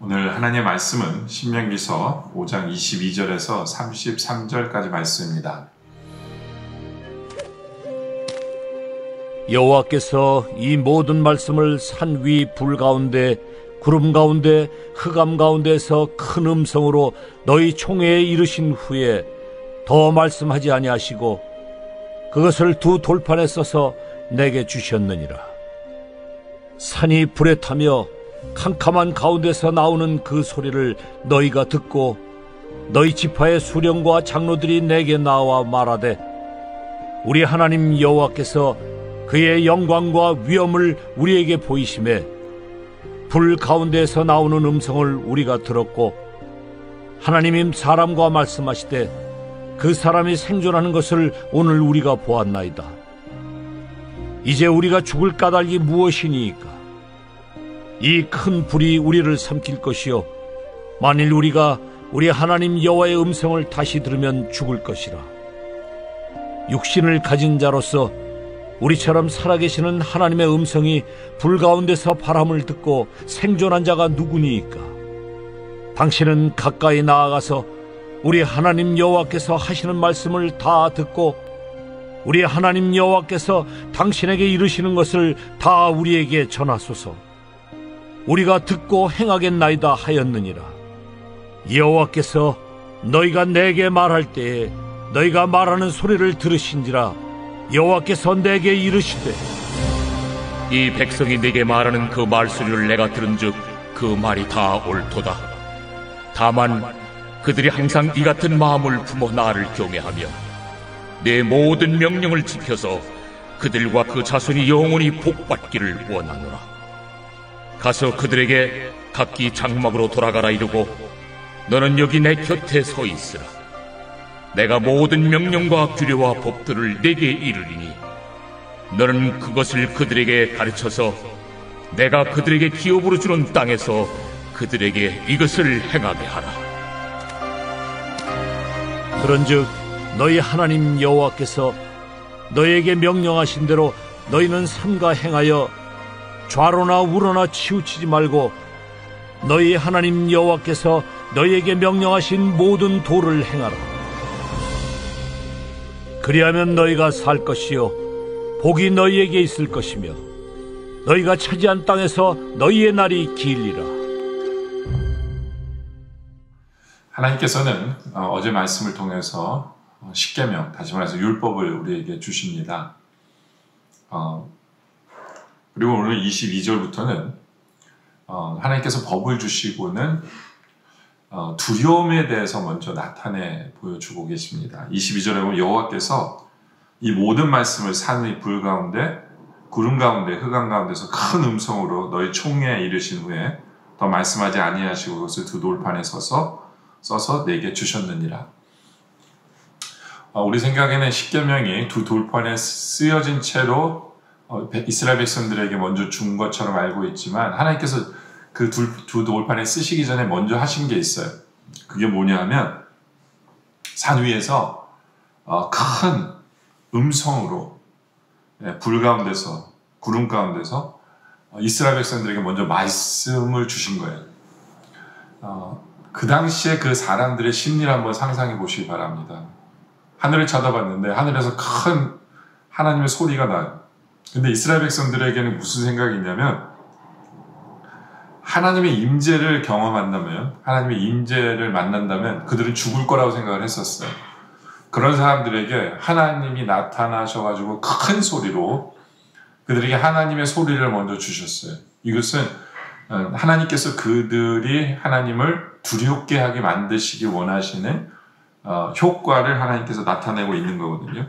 오늘 하나님의 말씀은 신명기서 5장 22절에서 33절까지 말씀입니다. 여호와께서 이 모든 말씀을 산 위 불 가운데 구름 가운데 흑암 가운데서 큰 음성으로 너희 총회에 이르신 후에 더 말씀하지 아니하시고 그것을 두 돌판에 써서 내게 주셨느니라. 산이 불에 타며 캄캄한 가운데서 나오는 그 소리를 너희가 듣고 너희 지파의 수령과 장로들이 내게 나와 말하되 우리 하나님 여호와께서 그의 영광과 위엄을 우리에게 보이심에 불 가운데에서 나오는 음성을 우리가 들었고 하나님이 사람과 말씀하시되 그 사람이 생존하는 것을 오늘 우리가 보았나이다. 이제 우리가 죽을 까닭이 무엇이니이까? 이 큰 불이 우리를 삼킬 것이요 만일 우리가 우리 하나님 여호와의 음성을 다시 들으면 죽을 것이라. 육신을 가진 자로서 우리처럼 살아계시는 하나님의 음성이 불 가운데서 바람을 듣고 생존한 자가 누구니이까? 당신은 가까이 나아가서 우리 하나님 여호와께서 하시는 말씀을 다 듣고 우리 하나님 여호와께서 당신에게 이르시는 것을 다 우리에게 전하소서. 우리가 듣고 행하겠나이다 하였느니라. 여호와께서 너희가 내게 말할 때에 너희가 말하는 소리를 들으신지라. 여호와께서 내게 이르시되 이 백성이 네게 말하는 그 말소리를 내가 들은즉 그 말이 다 옳도다. 다만 그들이 항상 이 같은 마음을 품어 나를 경외하며 내 모든 명령을 지켜서 그들과 그 자손이 영원히 복받기를 원하노라. 가서 그들에게 각기 장막으로 돌아가라 이르고 너는 여기 내 곁에 서 있으라. 내가 모든 명령과 규례와 법들을 네게 이르리니 너는 그것을 그들에게 가르쳐서 내가 그들에게 기업으로 주는 땅에서 그들에게 이것을 행하게 하라. 그런즉 너희 하나님 여호와께서 너희에게 명령하신 대로 너희는 삼가 행하여 좌로나 우로나 치우치지 말고 너희 하나님 여호와께서 너희에게 명령하신 모든 도를 행하라. 그리하면 너희가 살 것이요 복이 너희에게 있을 것이며 너희가 차지한 땅에서 너희의 날이 길리라. 하나님께서는 어제 말씀을 통해서 십계명, 다시 말해서 율법을 우리에게 주십니다. 그리고 오늘 22절부터는 하나님께서 법을 주시고는 두려움에 대해서 먼저 나타내 보여주고 계십니다. 22절에 보면 여호와께서 이 모든 말씀을 산의 불 가운데 구름 가운데 흑암 가운데서 큰 음성으로 너희 총회에 이르신 후에 더 말씀하지 아니하시고 그것을 두 돌판에 써서 내게 주셨느니라. 우리 생각에는 십계명이 두 돌판에 쓰여진 채로 이스라엘 백성들에게 먼저 준 것처럼 알고 있지만 하나님께서 그 두 돌판에 쓰시기 전에 먼저 하신 게 있어요. 그게 뭐냐 하면 산 위에서 큰 음성으로 불 가운데서 구름 가운데서 이스라엘 백성들에게 먼저 말씀을 주신 거예요. 그 당시에 그 사람들의 심리를 한번 상상해 보시기 바랍니다. 하늘을 쳐다봤는데 하늘에서 큰 하나님의 소리가 나요. 근데 이스라엘 백성들에게는 무슨 생각이 있냐면 하나님의 임재를 경험한다면 하나님의 임재를 만난다면 그들은 죽을 거라고 생각을 했었어요. 그런 사람들에게 하나님이 나타나셔가지고 큰 소리로 그들에게 하나님의 소리를 먼저 주셨어요. 이것은 하나님께서 그들이 하나님을 두렵게 하게 만드시기 원하시는 효과를 하나님께서 나타내고 있는 거거든요.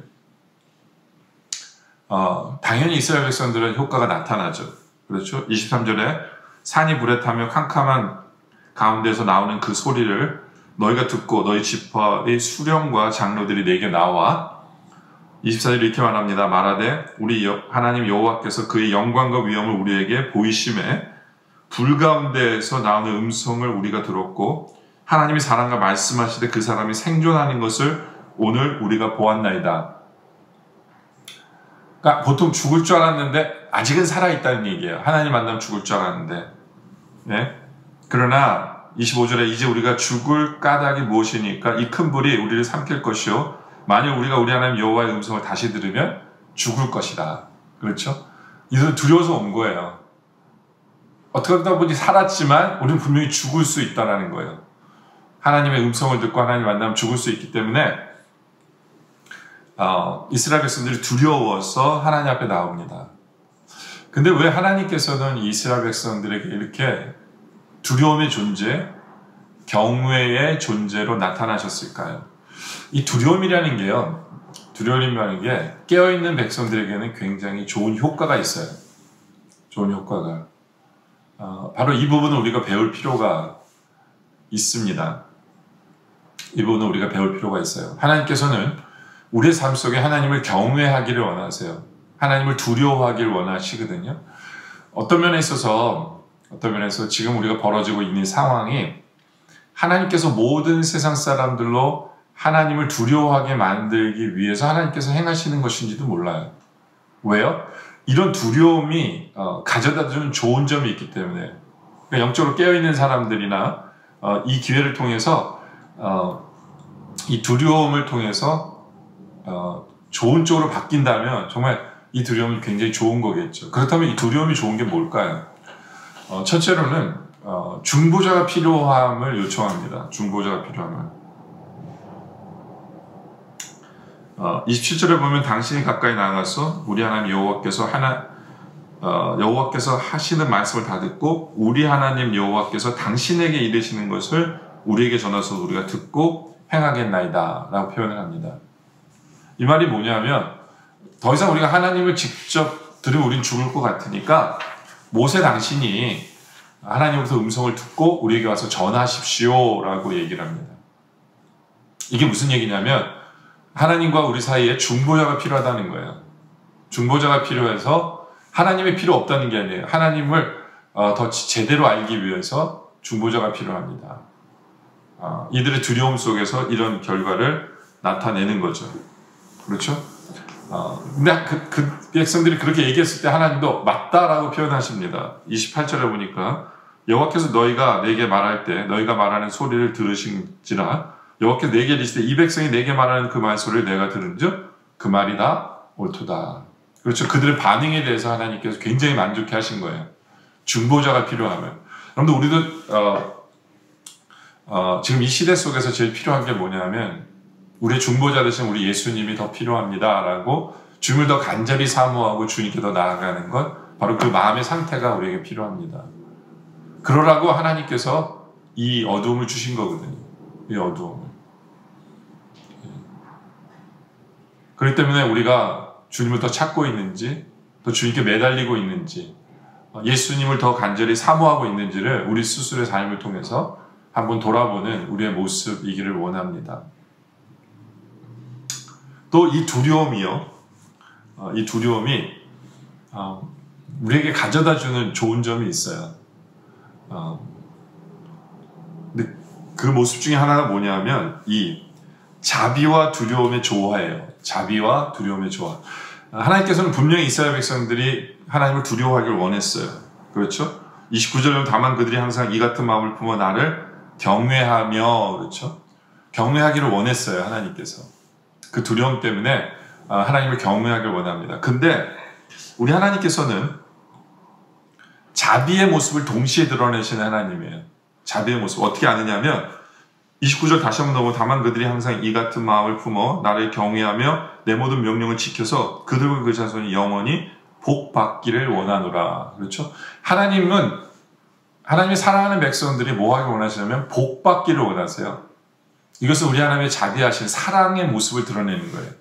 당연히 이스라엘 백성들은 효과가 나타나죠. 그렇죠? 23절에 산이 불에 타며 캄캄한 가운데서 나오는 그 소리를 너희가 듣고 너희 지파의 수령과 장로들이 내게 나와 24절 이렇게 말합니다. 말하되 우리 하나님 여호와께서 그의 영광과 위엄을 우리에게 보이심에 불 가운데에서 나오는 음성을 우리가 들었고 하나님이 사람과 말씀하시되 그 사람이 생존하는 것을 오늘 우리가 보았나이다. 그러니까 보통 죽을 줄 알았는데 아직은 살아있다는 얘기예요. 하나님 만나면 죽을 줄 알았는데. 네? 그러나 25절에 이제 우리가 죽을 까닭이 무엇이니까 이 큰 불이 우리를 삼킬 것이요 만일 우리가 우리 하나님 여호와의 음성을 다시 들으면 죽을 것이다. 그렇죠? 이들은 두려워서 온 거예요. 어떻게 하다 보니 살았지만 우리는 분명히 죽을 수 있다는 거예요. 하나님의 음성을 듣고 하나님 만나면 죽을 수 있기 때문에 이스라엘 백성들이 두려워서 하나님 앞에 나옵니다. 근데 왜 하나님께서는 이스라엘 백성들에게 이렇게 두려움의 존재, 경외의 존재로 나타나셨을까요? 이 두려움이라는 게 깨어있는 백성들에게는 굉장히 좋은 효과가 있어요. 좋은 효과가. 바로 이 부분을 우리가 배울 필요가 있습니다. 이 부분을 우리가 배울 필요가 있어요. 하나님께서는 우리의 삶 속에 하나님을 경외하기를 원하세요. 하나님을 두려워하기를 원하시거든요. 어떤 면에 있어서 지금 우리가 벌어지고 있는 상황이 하나님께서 모든 세상 사람들로 하나님을 두려워하게 만들기 위해서 하나님께서 행하시는 것인지도 몰라요. 왜요? 이런 두려움이 가져다주는 좋은 점이 있기 때문에 그러니까 영적으로 깨어있는 사람들이나 이 기회를 통해서 이 두려움을 통해서 좋은 쪽으로 바뀐다면 정말 이 두려움이 굉장히 좋은 거겠죠. 그렇다면 이 두려움이 좋은 게 뭘까요? 첫째로는 중보자가 필요함을 요청합니다. 중보자가 필요함을. 27절에 보면 당신이 가까이 나가서 우리 하나님 여호와께서 하시는 말씀을 다 듣고 우리 하나님 여호와께서 당신에게 이르시는 것을 우리에게 전하서 우리가 듣고 행하겠나이다 라고 표현을 합니다. 이 말이 뭐냐면 더 이상 우리가 하나님을 직접 들으면 우린 죽을 것 같으니까 모세 당신이 하나님으로부터 음성을 듣고 우리에게 와서 전하십시오 라고 얘기를 합니다. 이게 무슨 얘기냐면 하나님과 우리 사이에 중보자가 필요하다는 거예요. 중보자가 필요해서 하나님이 필요 없다는 게 아니에요. 하나님을 더 제대로 알기 위해서 중보자가 필요합니다. 이들의 두려움 속에서 이런 결과를 나타내는 거죠. 그렇죠? 근데 그 백성들이 그렇게 얘기했을 때 하나님도 맞다라고 표현하십니다. 28절에 보니까 여호와께서 너희가 내게 말할 때 너희가 말하는 소리를 들으신지라 여호와께서 내게 이르시되 이 백성이 내게 말하는 그 말소리를 내가 들은즉 그 말이 다 옳도다. 그렇죠. 그들의 반응에 대해서 하나님께서 굉장히 만족해 하신 거예요. 중보자가 필요하면. 여러분들 우리도 지금 이 시대 속에서 제일 필요한 게 뭐냐면 우리의 중보자 대신 우리 예수님이 더 필요합니다 라고 주님을 더 간절히 사모하고 주님께 더 나아가는 것 바로 그 마음의 상태가 우리에게 필요합니다. 그러라고 하나님께서 이 어두움을 주신 거거든요. 이 어두움을. 그렇기 때문에 우리가 주님을 더 찾고 있는지 더 주님께 매달리고 있는지 예수님을 더 간절히 사모하고 있는지를 우리 스스로의 삶을 통해서 한번 돌아보는 우리의 모습이기를 원합니다. 또 이 두려움이요. 이 두려움이 우리에게 가져다주는 좋은 점이 있어요. 근데 그 모습 중에 하나가 뭐냐면 이 자비와 두려움의 조화예요. 자비와 두려움의 조화. 하나님께서는 분명히 이스라엘 백성들이 하나님을 두려워하기를 원했어요. 그렇죠? 29절에 보면 다만 그들이 항상 이 같은 마음을 품어 나를 경외하며 그렇죠? 경외하기를 원했어요. 하나님께서. 그 두려움 때문에 하나님을 경외하기를 원합니다. 근데 우리 하나님께서는 자비의 모습을 동시에 드러내시는 하나님이에요. 자비의 모습. 어떻게 아느냐면 29절 다시 한번 넘어 다만 그들이 항상 이 같은 마음을 품어 나를 경외하며 내 모든 명령을 지켜서 그들과 그 자손이 영원히 복 받기를 원하노라. 그렇죠? 하나님이 사랑하는 백성들이 뭐 하기 원하시냐면 복 받기를 원하세요. 이것은 우리 하나님의 자비하신 사랑의 모습을 드러내는 거예요.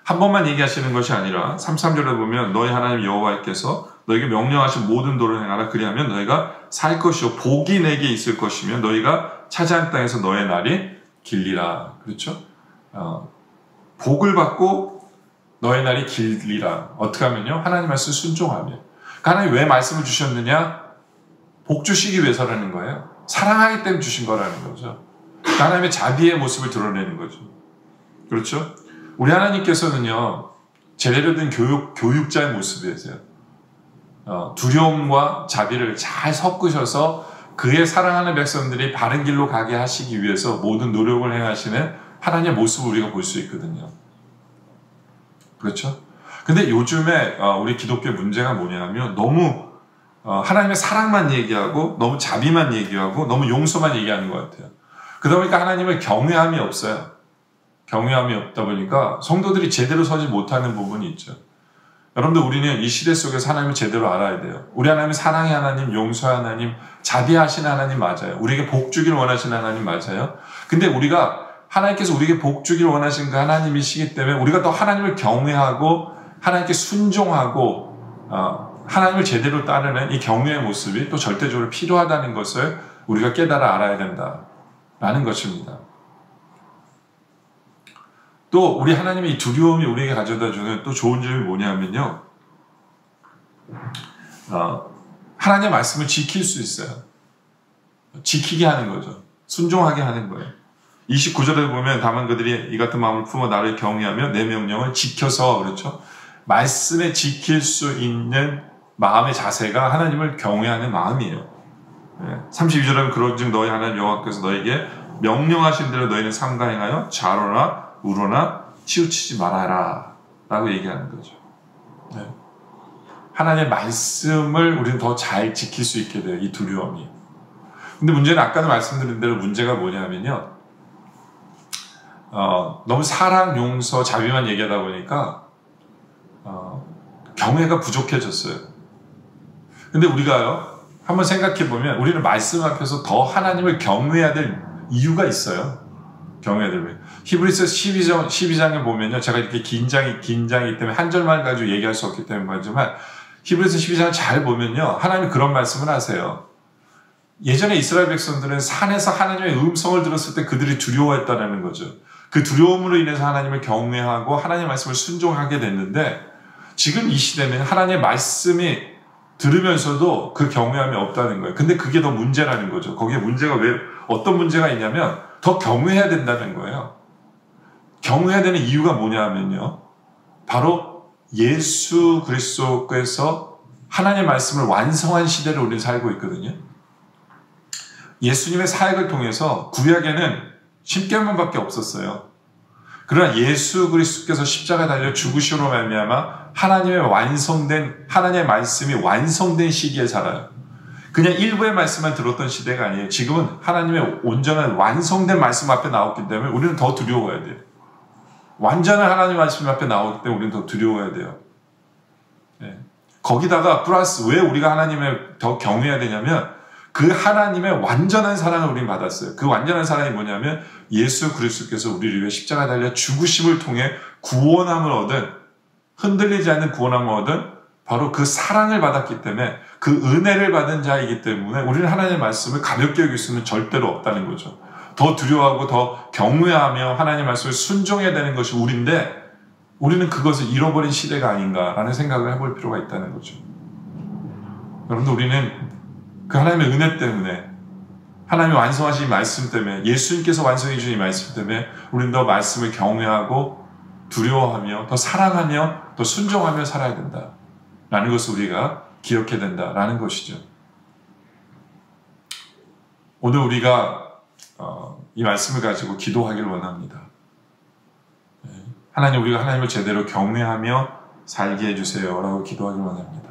한 번만 얘기하시는 것이 아니라 33절에 보면 너희 하나님 여호와께서 너에게 명령하신 모든 도를 행하라. 그리하면 너희가 살 것이요 복이 내게 있을 것이며 너희가 차지한 땅에서 너의 날이 길리라. 그렇죠? 복을 받고 너의 날이 길리라. 어떻게 하면요? 하나님 말씀 순종하며. 그러니까 하나님 왜 말씀을 주셨느냐? 복 주시기 위해서라는 거예요. 사랑하기 때문에 주신 거라는 거죠. 그러니까 하나님의 자비의 모습을 드러내는 거죠. 그렇죠? 우리 하나님께서는요, 제대로 된 교육자의 모습이세요. 두려움과 자비를 잘 섞으셔서 그의 사랑하는 백성들이 바른 길로 가게 하시기 위해서 모든 노력을 행하시는 하나님의 모습을 우리가 볼 수 있거든요. 그렇죠? 근데 요즘에 우리 기독교의 문제가 뭐냐면 너무 하나님의 사랑만 얘기하고 너무 자비만 얘기하고 너무 용서만 얘기하는 것 같아요. 그러다 보니까 하나님을 경외함이 없어요. 경외함이 없다 보니까 성도들이 제대로 서지 못하는 부분이 있죠. 여러분들, 우리는 이 시대 속에서 하나님을 제대로 알아야 돼요. 우리 하나님은 사랑의 하나님, 용서의 하나님, 자비하시는 하나님 맞아요. 우리에게 복 주기를 원하시는 하나님 맞아요. 근데 우리가 하나님께서 우리에게 복 주기를 원하시는 그 하나님이시기 때문에 우리가 더 하나님을 경외하고 하나님께 순종하고 하나님을 제대로 따르는 이 경외의 모습이 또 절대적으로 필요하다는 것을 우리가 깨달아 알아야 된다라는 것입니다. 또 우리 하나님의 이 두려움이 우리에게 가져다주는 또 좋은 점이 뭐냐면요, 하나님의 말씀을 지킬 수 있어요. 지키게 하는 거죠. 순종하게 하는 거예요. 29절에 보면 다만 그들이 이 같은 마음을 품어 나를 경외하며 내 명령을 지켜서, 그렇죠? 말씀에 지킬 수 있는 마음의 자세가 하나님을 경외하는 마음이에요. 32절에 보면 그런즉 너희 하나님 여호와께서 너에게 명령하신 대로 너희는 삼가 행하여 좌로나 우로나 치우치지 말아라 라고 얘기하는 거죠. 하나님의 말씀을 우리는 더 잘 지킬 수 있게 돼요. 이 두려움이. 근데 문제는 아까도 말씀드린 대로 문제가 뭐냐면요, 너무 사랑, 용서, 자비만 얘기하다 보니까 경외가 부족해졌어요. 근데 우리가요, 한번 생각해 보면 우리는 말씀 앞에서 더 하나님을 경외해야 될 이유가 있어요. 경외해야 될. 히브리서 12장에 보면요, 제가 이렇게 긴장이기 때문에 한 절만 가지고 얘기할 수 없기 때문에 말이지만, 히브리서 12장을 잘 보면요, 하나님이 그런 말씀을 하세요. 예전에 이스라엘 백성들은 산에서 하나님의 음성을 들었을 때 그들이 두려워했다는 거죠. 그 두려움으로 인해서 하나님을 경외하고 하나님의 말씀을 순종하게 됐는데, 지금 이 시대는 하나님의 말씀이 들으면서도 그 경외함이 없다는 거예요. 근데 그게 더 문제라는 거죠. 거기에 문제가 어떤 문제가 있냐면 더 경외해야 된다는 거예요. 경외해야 되는 이유가 뭐냐면요, 바로 예수 그리스도께서 하나님의 말씀을 완성한 시대를 우리는 살고 있거든요. 예수님의 사역을 통해서 구약에는 10계명밖에 없었어요. 그러나 예수 그리스도께서 십자가 달려 죽으심으로 말미암아 하나님의 말씀이 완성된 시기에 살아요. 그냥 일부의 말씀만 들었던 시대가 아니에요. 지금은 하나님의 온전한 완성된 말씀 앞에 나왔기 때문에 우리는 더 두려워해야 돼요. 완전한 하나님의 말씀 앞에 나오기 때문에 우리는 더 두려워해야 돼요. 거기다가 플러스 왜 우리가 하나님을 더 경외해야 되냐면, 그 하나님의 완전한 사랑을 우리는 받았어요. 그 완전한 사랑이 뭐냐면 예수 그리스도께서 우리를 위해 십자가 달려 죽으심을 통해 구원함을 얻은, 흔들리지 않는 구원함을 얻은 바로 그 사랑을 받았기 때문에, 그 은혜를 받은 자이기 때문에 우리는 하나님의 말씀을 가볍게 여길 수는 절대로 없다는 거죠. 더 두려워하고 더 경외하며 하나님의 말씀을 순종해야 되는 것이 우리인데, 우리는 그것을 잃어버린 시대가 아닌가라는 생각을 해볼 필요가 있다는 거죠. 여러분들, 우리는 그 하나님의 은혜 때문에, 하나님이 완성하신 이 말씀 때문에, 예수님께서 완성해 주신 이 말씀 때문에 우리는 더 말씀을 경외하고 두려워하며 더 사랑하며 더 순종하며 살아야 된다라는 것을 우리가 기억해야 된다라는 것이죠. 오늘 우리가 이 말씀을 가지고 기도하기를 원합니다. 하나님, 우리가 하나님을 제대로 경외하며 살게 해주세요 라고 기도하기를 원합니다.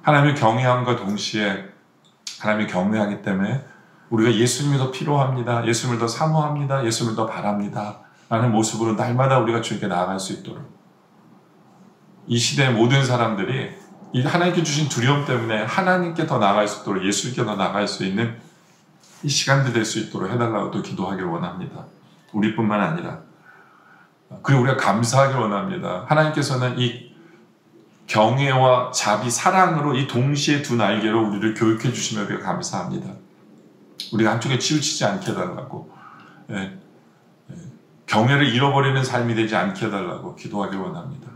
하나님을 경외함과 동시에 하나님을 경외하기 때문에 우리가 예수님이 더 필요합니다, 예수님을 더 사모합니다, 예수님을 더 바랍니다 라는 모습으로 날마다 우리가 주님께 나아갈 수 있도록, 이 시대의 모든 사람들이 이 하나님께 주신 두려움 때문에 하나님께 더 나아갈 수 있도록, 예수님께 더 나아갈 수 있는 이 시간들 될 수 있도록 해달라고 또 기도하기를 원합니다. 우리뿐만 아니라. 그리고 우리가 감사하기를 원합니다. 하나님께서는 이 경외와 자비, 사랑으로 이 동시에 두 날개로 우리를 교육해 주시며 우리가 감사합니다. 우리가 한쪽에 치우치지 않게 해달라고, 경외를 잃어버리는 삶이 되지 않게 해달라고 기도하기를 원합니다.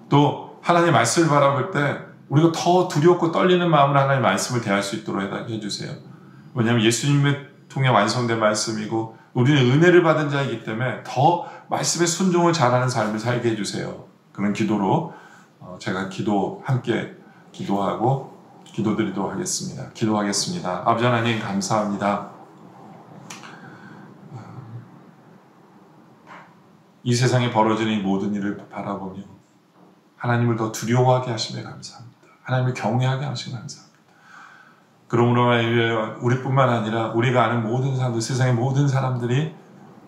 또 하나님의 말씀을 바라볼 때 우리가 더 두렵고 떨리는 마음으로 하나님의 말씀을 대할 수 있도록 해주세요. 왜냐하면 예수님을 통해 완성된 말씀이고 우리는 은혜를 받은 자이기 때문에 더 말씀에 순종을 잘하는 삶을 살게 해주세요. 그런 기도로 제가 함께 기도하고 기도드리도록 하겠습니다. 기도하겠습니다. 아버지 하나님 감사합니다. 이 세상에 벌어지는 이 모든 일을 바라보며 하나님을 더 두려워하게 하심에 감사합니다. 하나님을 경외하게 하심에 감사합니다. 그러므로 우리뿐만 아니라 우리가 아는 모든 사람들, 세상의 모든 사람들이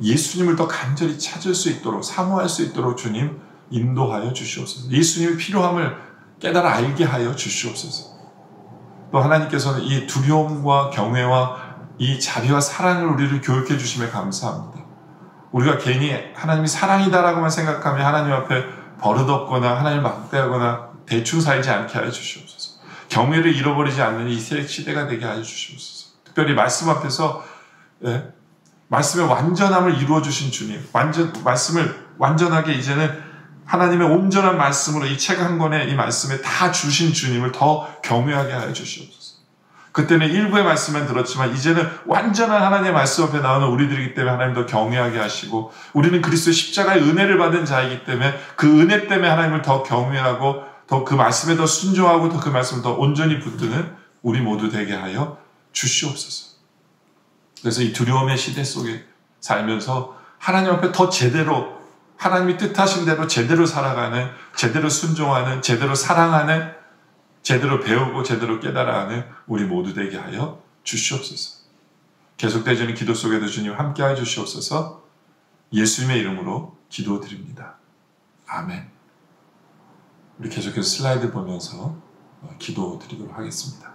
예수님을 더 간절히 찾을 수 있도록, 사모할 수 있도록 주님 인도하여 주시옵소서. 예수님의 필요함을 깨달아 알게 하여 주시옵소서. 또 하나님께서는 이 두려움과 경외와 이 자비와 사랑을 우리를 교육해 주심에 감사합니다. 우리가 괜히 하나님이 사랑이다라고만 생각하며 하나님 앞에 버릇없거나 하나님을 막대하거나 대충 살지 않게 하여 주시옵소서. 경외를 잃어버리지 않는 이 시대가 되게 하여 주시옵소서. 특별히 말씀 앞에서 말씀의 완전함을 이루어 주신 주님, 말씀을 완전하게 이제는 하나님의 온전한 말씀으로 이 책 한 권에 이 말씀에 다 주신 주님을 더 경외하게 하여 주시옵소서. 그때는 일부의 말씀만 들었지만 이제는 완전한 하나님의 말씀 앞에 나오는 우리들이기 때문에 하나님 더 경외하게 하시고, 우리는 그리스도의 십자가의 은혜를 받은 자이기 때문에 그 은혜 때문에 하나님을 더 경외하고 더 그 말씀에 더 순종하고 더 그 말씀을 더 온전히 붙드는 우리 모두 되게 하여 주시옵소서. 그래서 이 두려움의 시대 속에 살면서 하나님 앞에 더 제대로 하나님이 뜻하신 대로 제대로 살아가는, 제대로 순종하는, 제대로 사랑하는, 제대로 배우고 제대로 깨달아가는 우리 모두 되게 하여 주시옵소서. 계속되어지는 기도 속에도 주님 함께하여 주시옵소서. 예수님의 이름으로 기도드립니다. 아멘. 우리 계속해서 슬라이드 보면서 기도드리도록 하겠습니다.